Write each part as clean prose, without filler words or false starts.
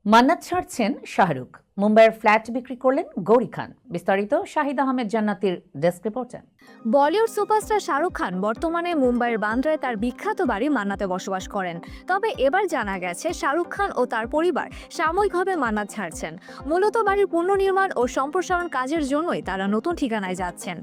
মান্নাত ছাড়ছেন শাহরুখ, মুম্বাইয়ের ফ্ল্যাট বিক্রি করলেন গৌরী খান। বিস্তারিত শাহিদ আহমেদ জান্নাতির ডেস্ক রিপোর্টে। বলিউড সুপারস্টার শাহরুখ খান বর্তমানে মুম্বাইয়ের বান্দ্রায় তার বিখ্যাত বাড়ি মান্নাতে বসবাস করেন। তবে এবার জানা গেছে শাহরুখ খান ও তার পরিবার সাময়িকভাবে মান্নাত ছাড়ছেন। মূলত বাড়ির পুনর্নির্মাণ ও সম্প্রসারণ কাজের জন্যই তারা নতুন ঠিকানায় যাচ্ছেন।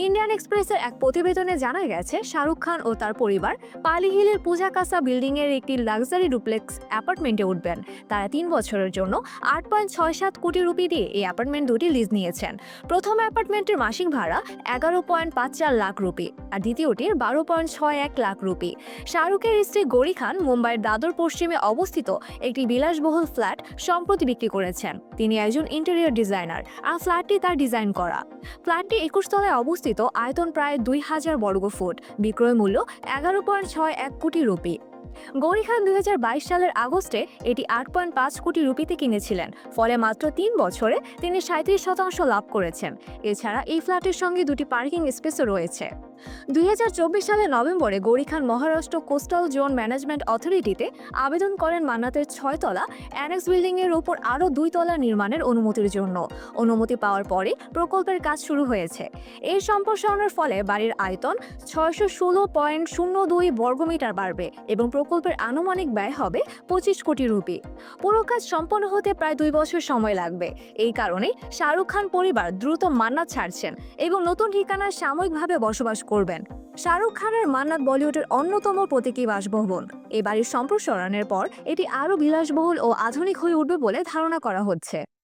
ইন্ডিয়ান এক্সপ্রেসের এক প্রতিবেদনে জানা গেছে শাহরুখ খান ও তার পরিবার পালি হিলের পূজা কাসা বিল্ডিং এর একটি লাক্সারি ডুপ্লেক্স অ্যাপার্টমেন্টে উঠবেন। তারা ৩ বছরের জন্য ৮.৬৭ কোটি রুপি দিয়ে এই অ্যাপার্টমেন্ট দুটি লিজ নিয়েছেন। প্রথম অ্যাপার্টমেন্টের মাসিক ভাড়া ১১.৫৪ লাখ রুপি আর দ্বিতীয়টির ১২.৬১ লাখ রুপি। শাহরুখের স্ত্রী গৌরী খান মুম্বাইয়ের দাদর পশ্চিমে অবস্থিত একটি বিলাসবহুল ফ্ল্যাট সম্প্রতি বিক্রি করেছেন। তিনি একজন ইন্টেরিয়র ডিজাইনার আর ফ্ল্যাটটি তার ডিজাইন করা। ফ্ল্যাটটি ২১ তলায় অবস্থিত, আয়তন প্রায় ২,০০০ বর্গফুট, বিক্রয় মূল্য ১১.৬১ কোটি রুপি। গৌরী খান ২০২২ সালের আগস্টে এটি ৮.৫ কোটি রুপিতে কিনেছিলেন। ফলে মাত্র ৩ বছরে তিনি ৩৭% লাভ করেছেন। এছাড়া এই ফ্ল্যাটের সঙ্গে দুটি পার্কিং স্পেসও রয়েছে। ২০২৪ সালের নভেম্বরে গৌরী খান মহারাষ্ট্র কোস্টাল জোন ম্যানেজমেন্ট অথরিটিতে আবেদন করেন মান্নাতের ৬ তলা অ্যানেক্স বিল্ডিং এর উপর আরও ২ তলা নির্মাণের অনুমতির জন্য। অনুমতি পাওয়ার পরে প্রকল্পের কাজ শুরু হয়েছে। এর সম্প্রসারণের ফলে বাড়ির আয়তন ৬১৬.০২ বর্গমিটার বাড়বে এবং প্রকল্পের আনুমানিক ব্যয় হবে ২৫ কোটি রুপি। পুরো কাজ সম্পন্ন হতে প্রায় ২ বছর সময় লাগবে। এই কারণে শাহরুখ খান পরিবার দ্রুত মান্নাত ছাড়ছেন এবং নতুন ঠিকানায় সাময়িকভাবে বসবাস করবেন। শাহরুখ খানের মান্নাত বলিউডের অন্যতম প্রতীকী বাসভবন। এই বাড়ির সম্প্রসারণের পর এটি আরও বিলাসবহুল ও আধুনিক হয়ে উঠবে বলে ধারণা করা হচ্ছে।